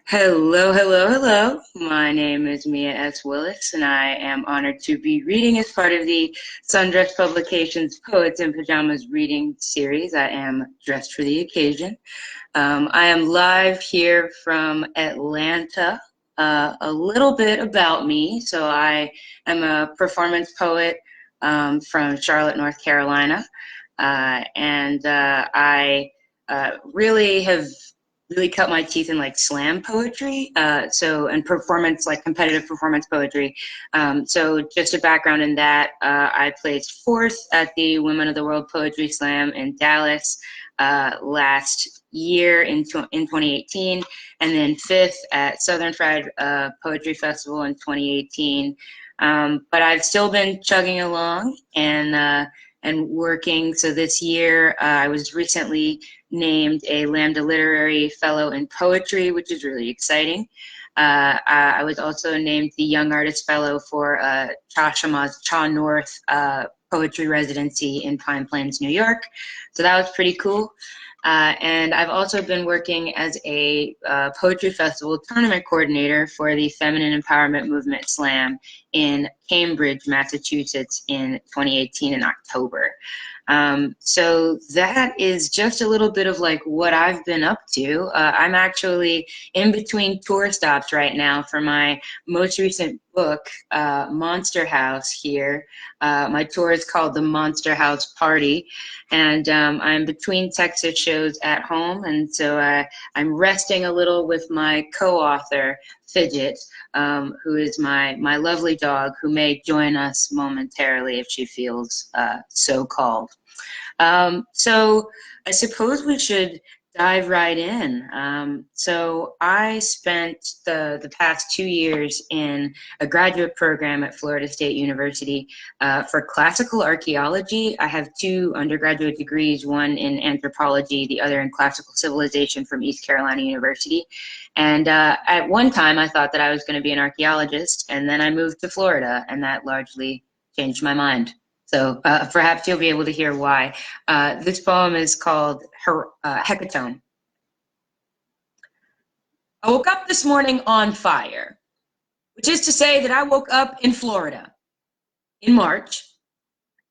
Hello, hello, hello. My name is Mia S. Willis, and I am honored to be reading as part of the Sundress Publications Poets in Pajamas reading series. I am dressed for the occasion. I am live here from Atlanta. A little bit about me. So I am a performance poet from Charlotte, North Carolina. I really have really cut my teeth in like slam poetry, and performance, like competitive performance poetry. So just a background in that, I placed fourth at the Women of the World Poetry Slam in Dallas last year in 2018, and then fifth at Southern Fried Poetry Festival in 2018. But I've still been chugging along and working. So this year, I was recently named a Lambda Literary Fellow in Poetry, which is really exciting. I was also named the Young Artist Fellow for Chashama's ChaNorth poetry residency in Pine Plains, New York. So that was pretty cool. And I've also been working as a poetry festival tournament coordinator for the Feminine Empowerment Movement Slam in Cambridge, Massachusetts in 2018 in October. So that is just a little bit of like what I've been up to. I'm actually in between tour stops right now for my most recent book, Monster House here. My tour is called the Monster House Party, and I'm between Texas shows at home, and so I'm resting a little with my co-author, Fidget, who is my lovely dog, who may join us momentarily if she feels so called. So I suppose we should dive right in. So I spent the past 2 years in a graduate program at Florida State University for classical archaeology. I have two undergraduate degrees, one in anthropology, the other in classical civilization from East Carolina University. And at one time, I thought that I was going to be an archaeologist, and then I moved to Florida, and that largely changed my mind. So perhaps you'll be able to hear why. This poem is called Hecatomb. I woke up this morning on fire, which is to say that I woke up in Florida in March,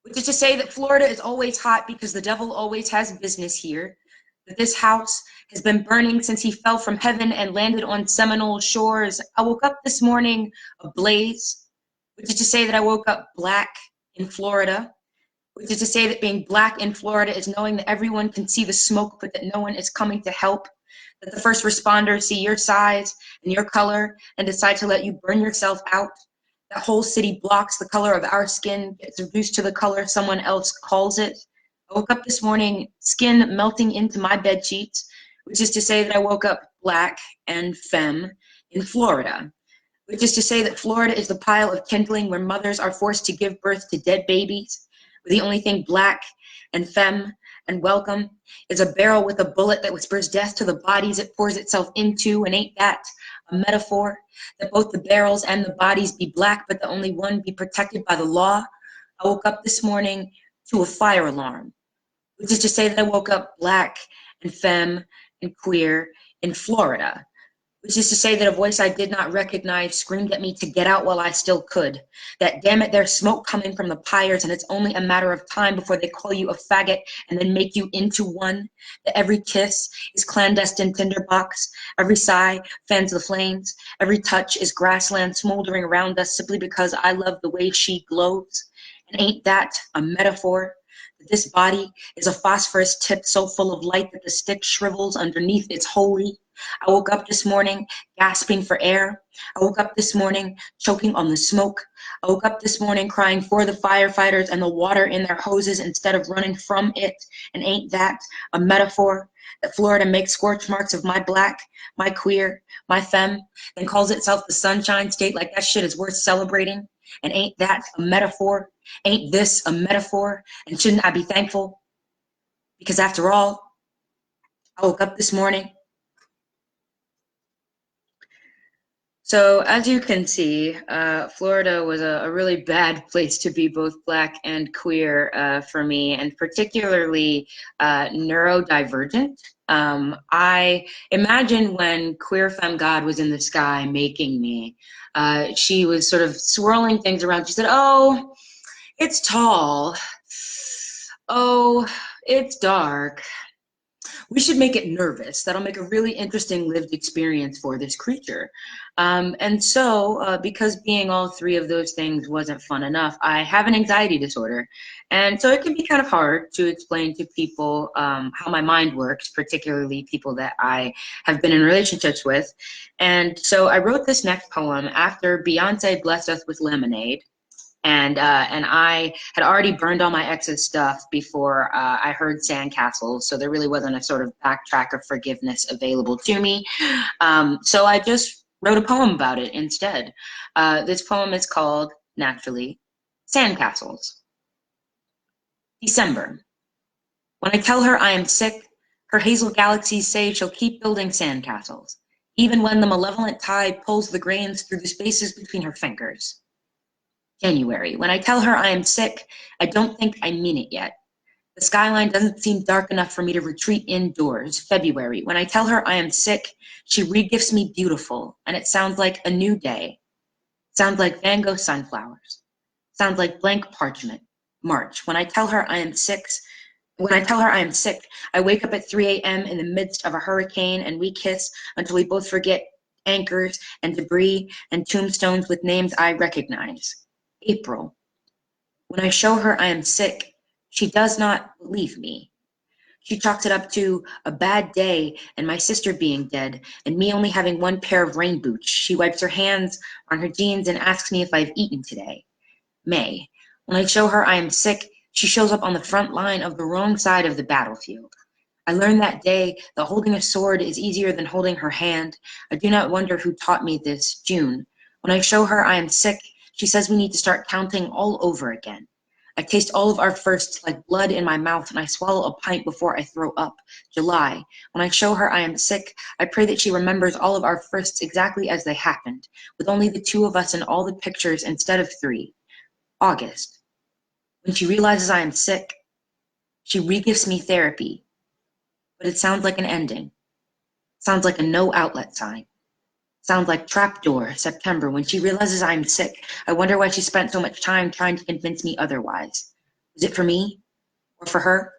which is to say that Florida is always hot because the devil always has business here, that this house has been burning since he fell from heaven and landed on Seminole shores. I woke up this morning ablaze, which is to say that I woke up black in Florida, which is to say that being black in Florida is knowing that everyone can see the smoke, but that no one is coming to help, that the first responders see your size and your color and decide to let you burn yourself out. That whole city blocks the color of our skin, gets reduced to the color someone else calls it. I woke up this morning, skin melting into my bed sheets, which is to say that I woke up black and femme in Florida, which is to say that Florida is the pile of kindling where mothers are forced to give birth to dead babies, where the only thing black and femme and welcome is a barrel with a bullet that whispers death to the bodies it pours itself into, and ain't that a metaphor? That both the barrels and the bodies be black, but the only one be protected by the law. I woke up this morning to a fire alarm, which is to say that I woke up black and femme and queer in Florida, which is to say that a voice I did not recognize screamed at me to get out while I still could. That damn it, there's smoke coming from the pyres, and it's only a matter of time before they call you a faggot and then make you into one. That every kiss is clandestine tinderbox, every sigh fans the flames, every touch is grassland smoldering around us simply because I love the way she glows. And ain't that a metaphor? This body is a phosphorus tip so full of light that the stick shrivels underneath its holy. I woke up this morning gasping for air. I woke up this morning choking on the smoke. I woke up this morning crying for the firefighters and the water in their hoses instead of running from it. And ain't that a metaphor? That Florida makes scorch marks of my black, my queer, my femme, then calls itself the Sunshine State like that shit is worth celebrating. And ain't that a metaphor? Ain't this a metaphor? And shouldn't I be thankful? Because after all, I woke up this morning. So as you can see, Florida was a really bad place to be both Black and queer for me, and particularly neurodivergent. I imagine when queer femme god was in the sky making me, she was sort of swirling things around. She said, "Oh, it's tall. Oh, it's dark. We should make it nervous. That'll make a really interesting lived experience for this creature." And so, because being all three of those things wasn't fun enough, I have an anxiety disorder. And so it can be kind of hard to explain to people how my mind works, particularly people that I have been in relationships with. And so I wrote this next poem after Beyonce blessed us with Lemonade. And I had already burned all my ex's stuff before I heard Sandcastles, so there really wasn't a sort of backtrack of forgiveness available to me. So I just wrote a poem about it instead. This poem is called, naturally, Sandcastles. December. When I tell her I am sick, her hazel galaxies say she'll keep building sandcastles, even when the malevolent tide pulls the grains through the spaces between her fingers. January. When I tell her I am sick, I don't think I mean it yet. The skyline doesn't seem dark enough for me to retreat indoors. February. When I tell her I am sick, she regifts me beautiful, and it sounds like a new day. Sounds like Van Gogh sunflowers. Sounds like blank parchment. March. When I tell her I am sick, I wake up at 3 a.m. in the midst of a hurricane, and we kiss until we both forget anchors and debris and tombstones with names I recognize. April. When I show her I am sick, she does not believe me. She chalks it up to a bad day and my sister being dead and me only having one pair of rain boots. She wipes her hands on her jeans and asks me if I've eaten today. May. When I show her I am sick, she shows up on the front line of the wrong side of the battlefield. I learned that day that holding a sword is easier than holding her hand. I do not wonder who taught me this. June. When I show her I am sick, she says we need to start counting all over again. I taste all of our firsts like blood in my mouth and I swallow a pint before I throw up. July. When I show her I am sick, I pray that she remembers all of our firsts exactly as they happened, with only the two of us in all the pictures instead of three. August. When she realizes I am sick, she regifts me therapy, but it sounds like an ending. Sounds like a no outlet sign. Sounds like trapdoor, September. When she realizes I'm sick, I wonder why she spent so much time trying to convince me otherwise. Was it for me or for her?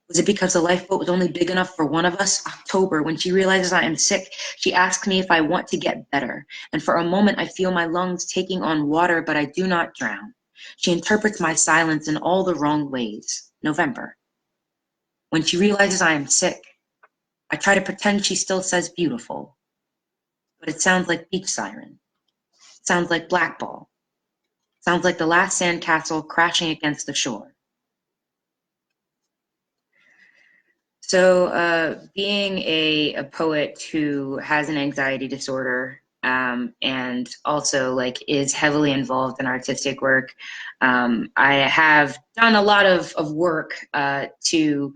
Was it because the lifeboat was only big enough for one of us? October. When she realizes I am sick, she asks me if I want to get better. And for a moment, I feel my lungs taking on water, but I do not drown. She interprets my silence in all the wrong ways. November. When she realizes I am sick, I try to pretend she still says beautiful. But it sounds like beach siren. It sounds like blackball. It sounds like the last sandcastle crashing against the shore. So being a poet who has an anxiety disorder and also like is heavily involved in artistic work, I have done a lot of work to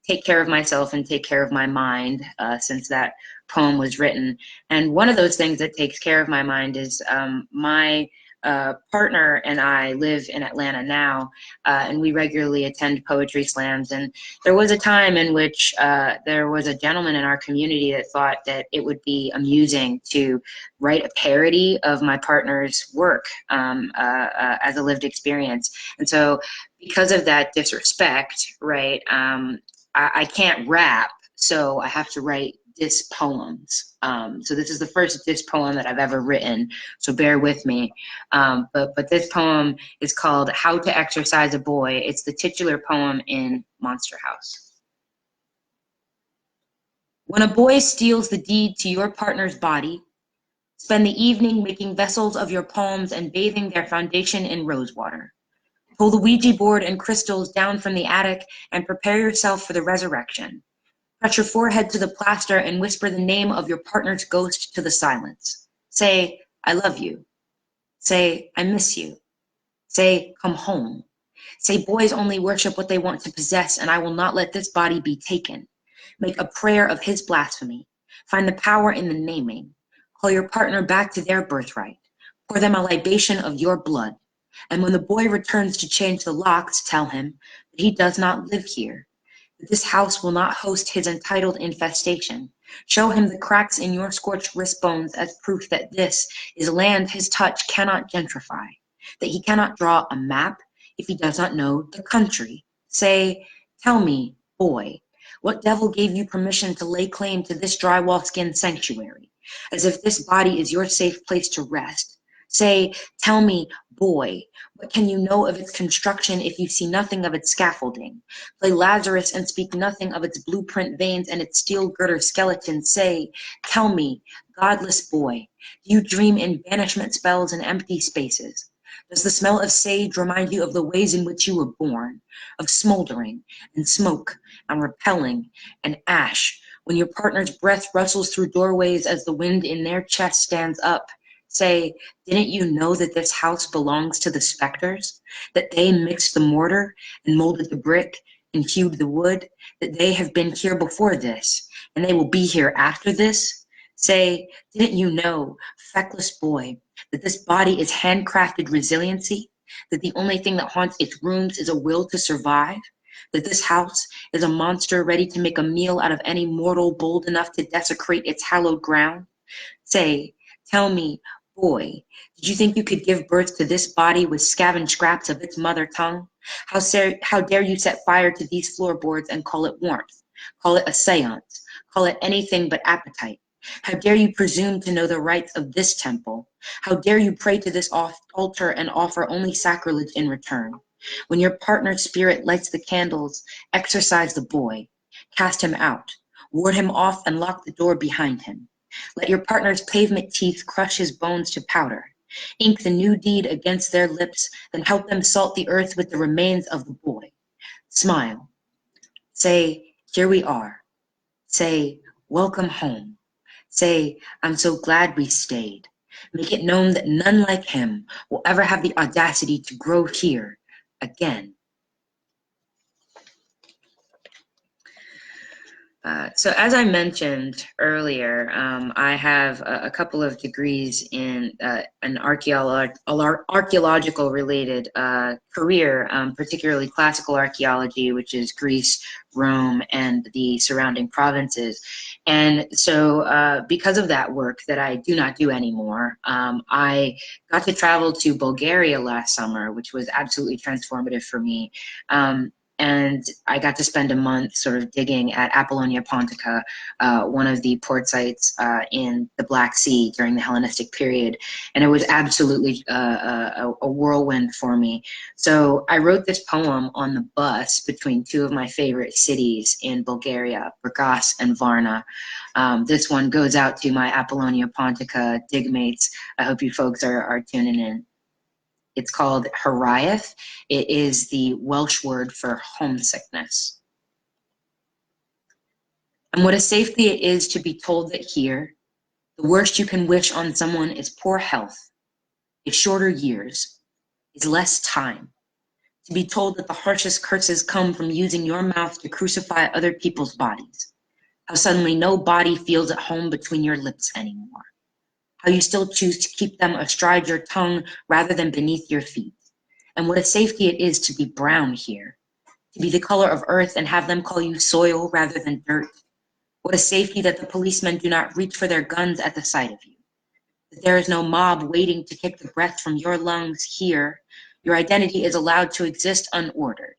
take care of myself and take care of my mind since that poem was written. And one of those things that takes care of my mind is my partner and I live in Atlanta now, and we regularly attend poetry slams. And there was a time in which there was a gentleman in our community that thought that it would be amusing to write a parody of my partner's work as a lived experience. And so because of that disrespect, right, I can't rap, so I have to write diss poems. So this is the first diss poem that I've ever written, so bear with me. But this poem is called How to Exercise a Boy. It's the titular poem in Monster House. When a boy steals the deed to your partner's body, spend the evening making vessels of your palms and bathing their foundation in rosewater. Pull the Ouija board and crystals down from the attic and prepare yourself for the resurrection. Press your forehead to the plaster and whisper the name of your partner's ghost to the silence. Say, I love you. Say, I miss you. Say, come home. Say, boys only worship what they want to possess, and I will not let this body be taken. Make a prayer of his blasphemy. Find the power in the naming. Call your partner back to their birthright. Pour them a libation of your blood. And when the boy returns to change the locks, tell him that he does not live here, that this house will not host his entitled infestation. Show him the cracks in your scorched wrist bones as proof that this is land his touch cannot gentrify, that he cannot draw a map if he does not know the country. Say, tell me, boy, what devil gave you permission to lay claim to this drywall skin sanctuary, as if this body is your safe place to rest? Say, tell me, boy, what can you know of its construction if you see nothing of its scaffolding? Play Lazarus and speak nothing of its blueprint veins and its steel girder skeleton. Say, tell me, godless boy, do you dream in banishment spells and empty spaces? Does the smell of sage remind you of the ways in which you were born, of smoldering and smoke and repelling and ash, when your partner's breath rustles through doorways as the wind in their chest stands up? Say, didn't you know that this house belongs to the specters? That they mixed the mortar and molded the brick and hewed the wood? That they have been here before this, and they will be here after this? Say, didn't you know, feckless boy, that this body is handcrafted resiliency? That the only thing that haunts its rooms is a will to survive? That this house is a monster ready to make a meal out of any mortal bold enough to desecrate its hallowed ground? Say, tell me, boy, did you think you could give birth to this body with scavenged scraps of its mother tongue? How dare you set fire to these floorboards and call it warmth? Call it a seance? Call it anything but appetite? How dare you presume to know the rites of this temple? How dare you pray to this altar and offer only sacrilege in return? When your partner's spirit lights the candles, exorcise the boy, cast him out, ward him off and lock the door behind him. Let your partner's pavement teeth crush his bones to powder. Ink the new deed against their lips, then help them salt the earth with the remains of the boy. Smile. Say, here we are. Say, welcome home. Say, I'm so glad we stayed. Make it known that none like him will ever have the audacity to grow here again. So as I mentioned earlier, I have a couple of degrees in an archaeological related career, particularly classical archaeology, which is Greece, Rome, and the surrounding provinces. And so because of that work that I do not do anymore, I got to travel to Bulgaria last summer, which was absolutely transformative for me. And I got to spend a month sort of digging at Apollonia Pontica, one of the port sites in the Black Sea during the Hellenistic period. And it was absolutely a whirlwind for me. So I wrote this poem on the bus between two of my favorite cities in Bulgaria, Burgas and Varna. This one goes out to my Apollonia Pontica digmates. I hope you folks are tuning in. It's called Haraeth. It is the Welsh word for homesickness. And what a safety it is to be told that here, the worst you can wish on someone is poor health, is shorter years, is less time. To be told that the harshest curses come from using your mouth to crucify other people's bodies. How suddenly no body feels at home between your lips anymore. How you still choose to keep them astride your tongue rather than beneath your feet. And what a safety it is to be brown here, to be the color of earth and have them call you soil rather than dirt. What a safety that the policemen do not reach for their guns at the sight of you. That there is no mob waiting to kick the breath from your lungs here. Your identity is allowed to exist unordered.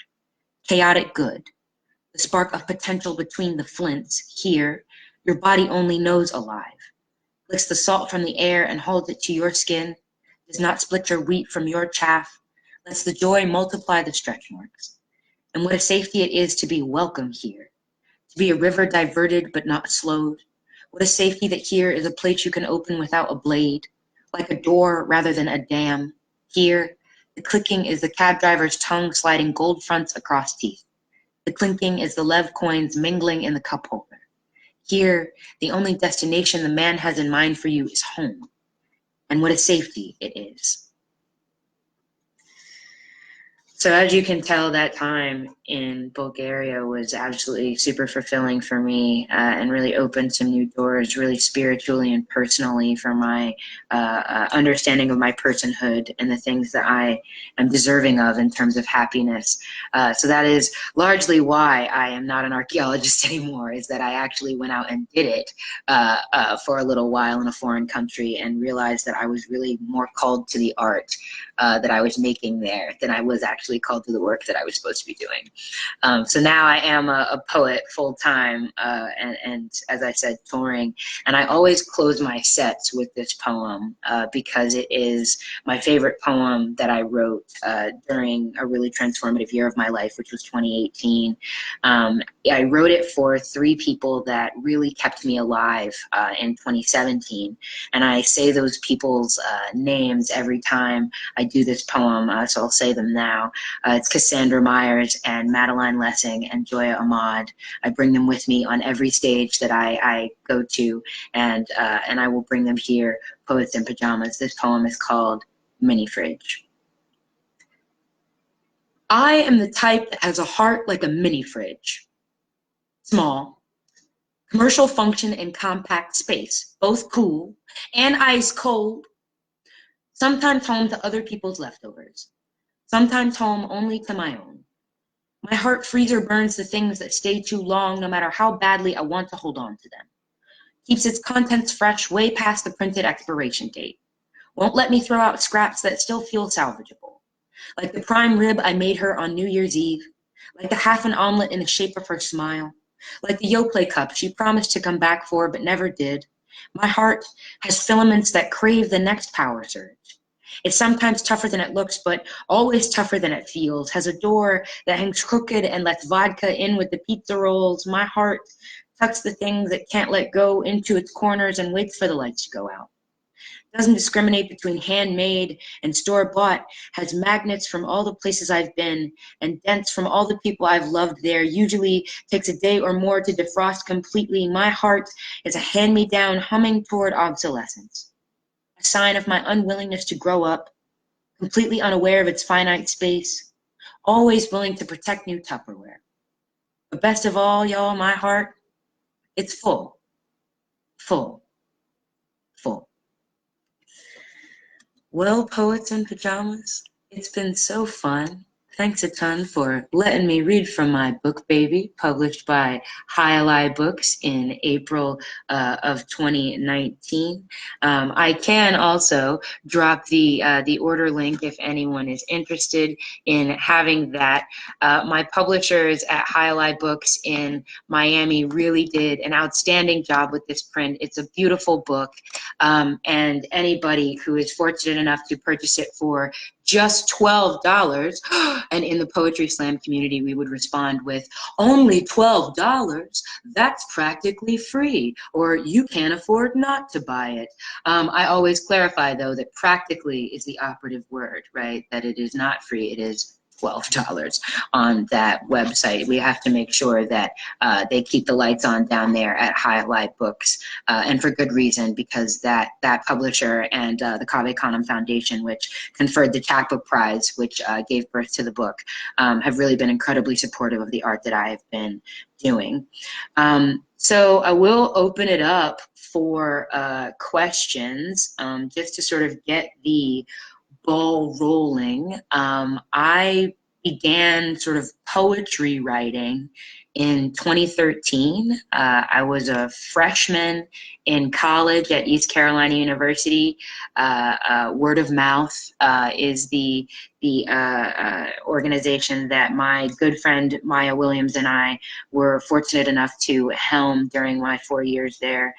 Chaotic good, the spark of potential between the flints here. Your body only knows alive. Licks the salt from the air and holds it to your skin, does not split your wheat from your chaff, lets the joy multiply the stretch marks. And what a safety it is to be welcome here, to be a river diverted but not slowed. What a safety that here is a plate you can open without a blade, like a door rather than a dam. Here, the clicking is the cab driver's tongue sliding gold fronts across teeth. The clinking is the lev coins mingling in the cup holder. Here, the only destination the man has in mind for you is home. And what a safety it is. So as you can tell, that time in Bulgaria was absolutely super fulfilling for me, and really opened some new doors, really spiritually and personally, for my understanding of my personhood and the things that I am deserving of in terms of happiness. So that is largely why I am not an archaeologist anymore, is that I actually went out and did it for a little while in a foreign country and realized that I was really more called to the art that I was making there than I was actually called to the work that I was supposed to be doing. So now I am a poet full time, and as I said, touring. And I always close my sets with this poem because it is my favorite poem that I wrote during a really transformative year of my life, which was 2018. I wrote it for three people that really kept me alive in 2017. And I say those people's names every time I do this poem, so I'll say them now. It's Cassandra Myers and Madeline Lessing and Joya Ahmad. I bring them with me on every stage that I go to, and I will bring them here, Poets in Pajamas. This poem is called Mini Fridge. I am the type that has a heart like a mini fridge. Small, commercial function in compact space, both cool and ice cold. Sometimes home to other people's leftovers. Sometimes home only to my own. My heart freezer burns the things that stay too long, no matter how badly I want to hold on to them. Keeps its contents fresh way past the printed expiration date. Won't let me throw out scraps that still feel salvageable. Like the prime rib I made her on New Year's Eve. Like the half an omelet in the shape of her smile. Like the Yoplait cup she promised to come back for but never did. My heart has filaments that crave the next power surge. It's sometimes tougher than it looks, but always tougher than it feels. Has a door that hangs crooked and lets vodka in with the pizza rolls. My heart tucks the things it can't let go into its corners and waits for the lights to go out. Doesn't discriminate between handmade and store-bought. Has magnets from all the places I've been and dents from all the people I've loved there. Usually takes a day or more to defrost completely. My heart is a hand-me-down humming toward obsolescence. A sign of my unwillingness to grow up, completely unaware of its finite space, always willing to protect new Tupperware. But best of all, y'all, my heart, it's full, full, full. Well, Poets in Pajamas, it's been so fun. Thanks a ton for letting me read from my book, Baby, published by Jai-Alai Books in April of 2019. I can also drop the order link if anyone is interested in having that. My publishers at Jai-Alai Books in Miami really did an outstanding job with this print. It's a beautiful book, and anybody who is fortunate enough to purchase it for just $12, and in the Poetry Slam community, we would respond with, only $12? That's practically free, or you can't afford not to buy it. I always clarify, though, that practically is the operative word, right? That it is not free, it is $12 on that website. We have to make sure that they keep the lights on down there at Jai-Alai Books, and for good reason, because that publisher and the Cave Canem Foundation, which conferred the Chapbook Prize, which gave birth to the book, have really been incredibly supportive of the art that I have been doing. So I will open it up for questions, just to sort of get the ball rolling. I began sort of poetry writing in 2013. I was a freshman in college at East Carolina University. Word of Mouth is the organization that my good friend Mia Willis and I were fortunate enough to helm during my 4 years there.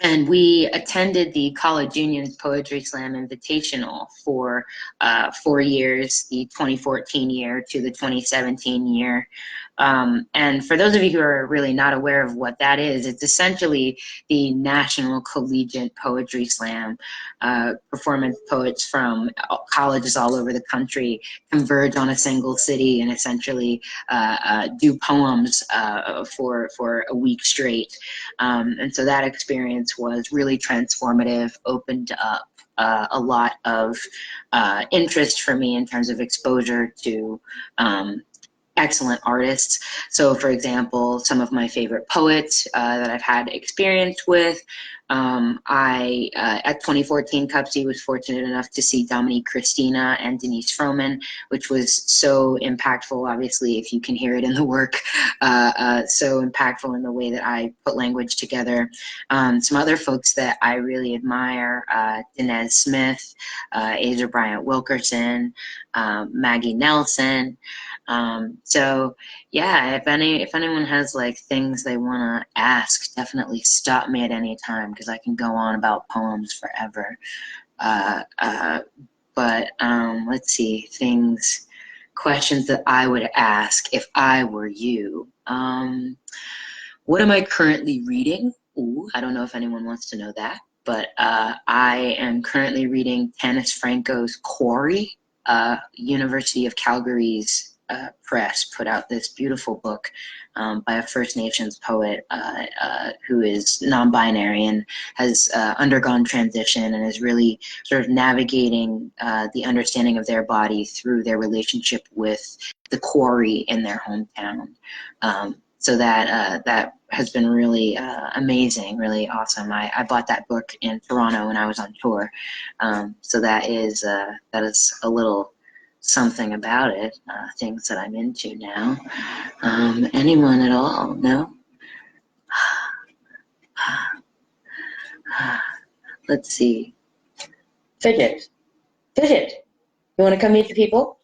And we attended the College Union's Poetry Slam Invitational for 4 years, the 2014 year to the 2017 year. And for those of you who are really not aware of what that is, it's essentially the National Collegiate Poetry Slam. Performance poets from colleges all over the country converge on a single city and essentially do poems for a week straight. And so that experience was really transformative, opened up a lot of interest for me in terms of exposure to excellent artists. So, for example, some of my favorite poets that I've had experience with, at 2014 Cupsy was fortunate enough to see Dominique Christina and Denise Froman, which was so impactful. Obviously, if you can hear it in the work, so impactful in the way that I put language together. Some other folks that I really admire, Dinez Smith, Asia Bryant Wilkerson, Maggie Nelson. So yeah, if anyone has like things they want to ask, definitely stop me at any time, because I can go on about poems forever. But let's see, questions that I would ask if I were you. What am I currently reading? Ooh, I don't know if anyone wants to know that, but I am currently reading Tanis Franco's Quarry. University of Calgary's press put out this beautiful book by a First Nations poet who is non-binary and has undergone transition and is really sort of navigating the understanding of their body through their relationship with the quarry in their hometown. So that has been really amazing, really awesome. I bought that book in Toronto when I was on tour. So that is a little something about it, things that I'm into now. Anyone at all? No? Let's see. Fidget. Fidget. You want to come meet the people?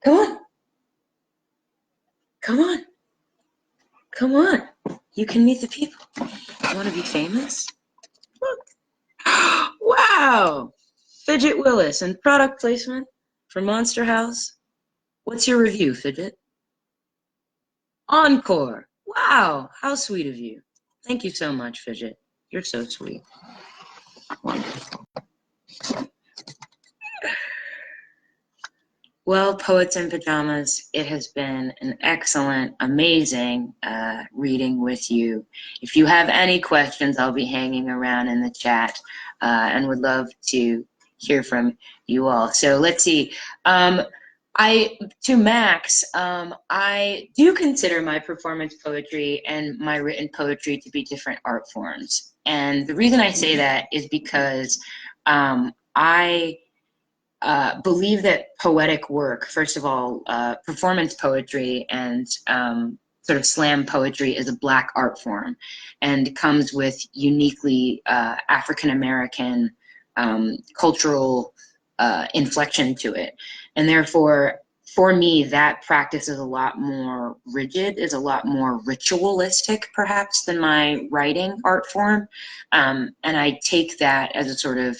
Come on. Come on. Come on. You can meet the people. You want to be famous? Look. Wow. Fidget Willis and product placement for Monster House. What's your review, Fidget? Encore. Wow, how sweet of you. Thank you so much, Fidget. You're so sweet. Wonderful. Well, Poets in Pajamas, it has been an excellent, amazing reading with you. If you have any questions, I'll be hanging around in the chat and would love to hear from you all. So let's see. To Max, I do consider my performance poetry and my written poetry to be different art forms. And the reason I say that is because I believe that poetic work, first of all, performance poetry and sort of slam poetry is a Black art form and comes with uniquely African-American cultural inflection to it. And therefore, for me, that practice is a lot more rigid, is a lot more ritualistic, perhaps, than my writing art form. And I take that as a sort of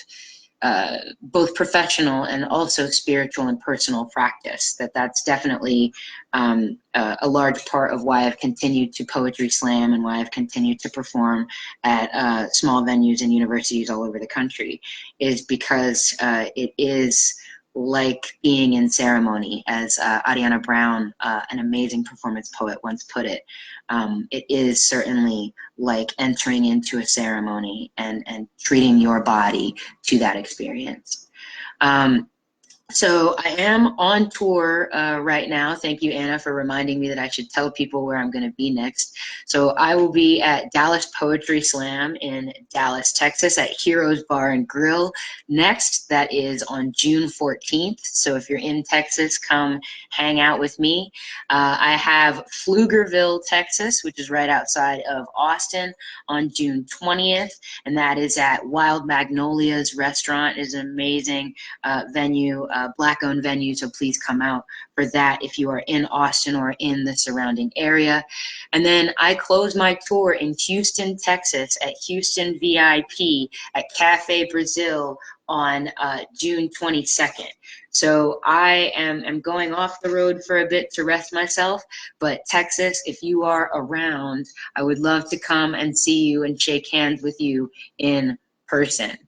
both professional and also spiritual and personal practice. That's definitely a large part of why I've continued to poetry slam and why I've continued to perform at small venues and universities all over the country, is because it is like being in ceremony, as Ariana Brown, an amazing performance poet, once put it. It is certainly like entering into a ceremony and treating your body to that experience. So I am on tour right now. Thank you, Anna, for reminding me that I should tell people where I'm going to be next. So I will be at Dallas Poetry Slam in Dallas, Texas at Heroes Bar and Grill next. That is on June 14th. So if you're in Texas, come hang out with me. I have Pflugerville, Texas, which is right outside of Austin, on June 20th. And that is at Wild Magnolias Restaurant. It is an amazing venue, Black-owned venue, so please come out for that if you are in Austin or in the surrounding area. And then I close my tour in Houston, Texas at Houston VIP at Cafe Brazil on June 22nd. So I am going off the road for a bit to rest myself, but Texas, if you are around, I would love to come and see you and shake hands with you in person.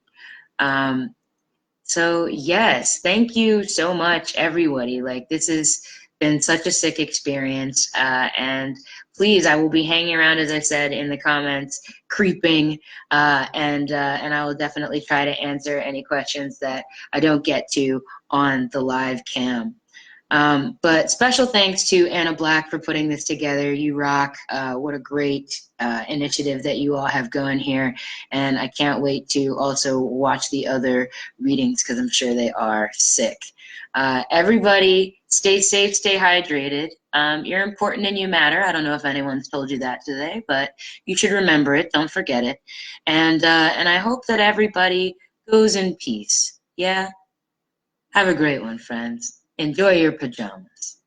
So yes, thank you so much, everybody. Like, this has been such a sick experience, and please, I will be hanging around, as I said, in the comments, creeping, and I will definitely try to answer any questions that I don't get to on the live cam. But special thanks to Anna Black for putting this together. You rock. What a great initiative that you all have going here. And I can't wait to also watch the other readings because I'm sure they are sick. Everybody, stay safe, stay hydrated. You're important and you matter. I don't know if anyone's told you that today, but you should remember it. Don't forget it. And I hope that everybody goes in peace. Yeah? Have a great one, friends. Enjoy your pajamas.